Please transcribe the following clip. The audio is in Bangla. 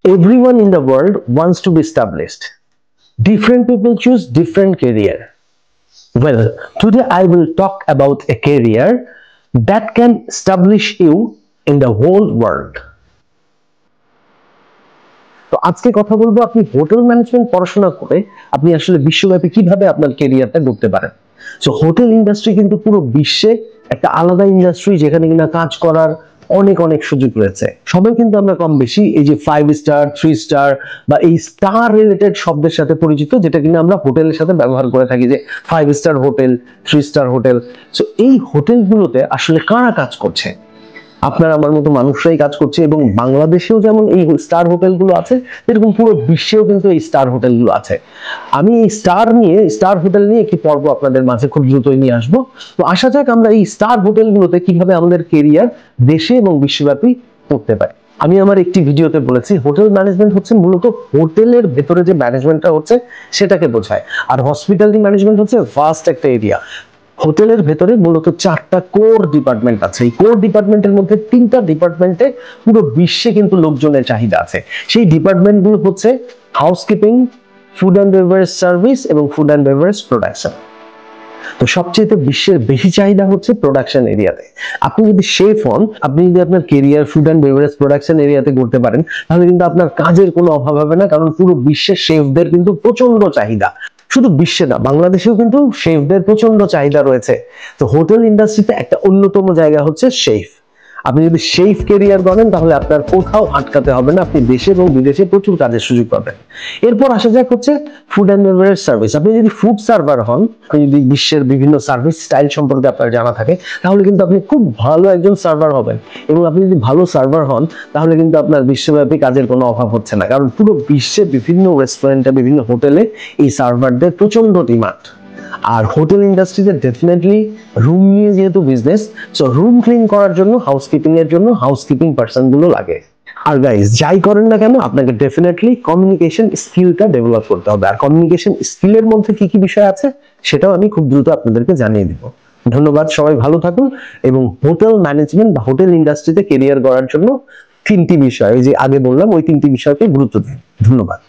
Everyone in the world wants to be established. Different people choose different career. Well, today I will talk about a career that can establish you in the whole world. তো আজকে কথা বলবো আপনি হোটেল ম্যানেজমেন্ট পড়াশোনা করে আপনি আসলে বিশ্বব্যাপী কিভাবে আপনার ক্যারিয়ারটা গড়তে পারেন। সো হোটেল ইন্ডাস্ট্রি কিন্তু পুরো বিশ্বে একটা আলাদা ইন্ডাস্ট্রি, যেখানে কিনা কাজ করার অনেক অনেক সুযোগ রয়েছে। সবাই কিন্তু আমরা কম বেশি এই যে 5 স্টার 3 স্টার বা এই স্টার রিলেটেড শব্দের সাথে পরিচিত, যেটা কিনা আমরা হোটেলের সাথে ব্যবহার করে থাকি, যে 5 star hotel, 3 star hotel. So এই হোটেলগুলোতে আসলে কারা কাজ করছে? আপনার আমার মতো মানুষরাই কাজ করছে, এবং বাংলাদেশেও যেমন এই স্টার হোটেলগুলো আছে, এরকম পুরো বিশ্বেও কিন্তু এই স্টার হোটেলগুলো আছে। আমি এই স্টার হোটেল নিয়ে একটি পর্ব আপনাদের মাঝে খুব দ্রুতই নিয়ে আসবো। তো আসা যাক আমরা এই স্টার হোটেলগুলোতে কিভাবে আমাদের কেরিয়ার দেশে এবং বিশ্বব্যাপী করতে পারি। আমি আমার একটি ভিডিওতে বলেছি, হোটেল ম্যানেজমেন্ট হচ্ছে মূলত হোটেলের ভেতরে যে ম্যানেজমেন্টটা হচ্ছে সেটাকে বোঝায়, আর হসপিটালিটি ম্যানেজমেন্ট হচ্ছে ভাস্ট একটা এরিয়া। হোটেলের ভেতরে মূলত 4টা কোর ডিপার্টমেন্ট আছে। এই কোর ডিপার্টমেন্টের মধ্যে 3টা ডিপার্টমেন্টে পুরো বিশ্বে কিন্তু লোকজনের চাহিদা আছে। সেই ডিপার্টমেন্টগুলো হচ্ছে housekeeping, food and beverage service এবং ফুড অ্যান্ড বেভারেজ প্রোডাকশন। তো সবচেয়ে বিশ্বের বেশি চাহিদা হচ্ছে প্রোডাকশন এরিয়াতে। আপনি যদি শেফ হন, আপনি যদি আপনার career food and beverage production এরিয়াতে করতে পারেন, তাহলে কিন্তু আপনার কাজের কোনো অভাব হবে না, কারণ পুরো বিশ্বের শেফদের কিন্তু প্রচন্ড চাহিদা। শুধু বিশ্বে না, বাংলাদেশেও কিন্তু শেফদের প্রচন্ড চাহিদা রয়েছে। তো হোটেল ইন্ডাস্ট্রিতে একটা অন্যতম জায়গা হচ্ছে শেফ। আপনি যদি শেফ ক্যারিয়ার করেন, তাহলে আপনার কোথাও আটকাতে হবে না, আপনি দেশে এবং বিদেশে প্রচুর কাজের সুযোগ পাবেন। এরপর আসা যাক হচ্ছে ফুড অ্যান্ড বেভারেজ সার্ভিস। আপনি যদি ফুড সার্ভার হন, আপনি যদি বিশ্বের বিভিন্ন সার্ভিস স্টাইল সম্পর্কে আপনার জানা থাকে, তাহলে কিন্তু আপনি খুব ভালো একজন সার্ভার হবেন। এবং আপনি যদি ভালো সার্ভার হন, তাহলে কিন্তু আপনার বিশ্বব্যাপী কাজের কোনো অভাব হচ্ছে না, কারণ পুরো বিশ্বে বিভিন্ন রেস্টুরেন্টে, বিভিন্ন হোটেলে এই সার্ভারদের প্রচন্ড ডিমান্ড। আর হোটেল ইন্ডাস্ট্রিতে ডেফিনেটলি রুম নিয়ে যেহেতু বিজনেস, সো রুম ক্লিন করার জন্য, হাউসকিপিং এর জন্য হাউসকিপিং পার্সন গুলো লাগে। আর গাইস, যাই করেন না কেন, আপনাকে ডেফিনেটলি কমিউনিকেশন স্কিলটা ডেভেলপ করতে হবে। আর কমিউনিকেশন স্কিলের মধ্যে কি কি বিষয় আছে সেটাও আমি খুব দ্রুত আপনাদেরকে জানিয়ে দিব। ধন্যবাদ, সবাই ভালো থাকুন। এবং হোটেল ম্যানেজমেন্ট বা হোটেল ইন্ডাস্ট্রিতে কেরিয়ার গড়ার জন্য 3টি বিষয়, ওই যে আগে বললাম, ওই 3টি বিষয়কে গুরুত্ব দিন। ধন্যবাদ।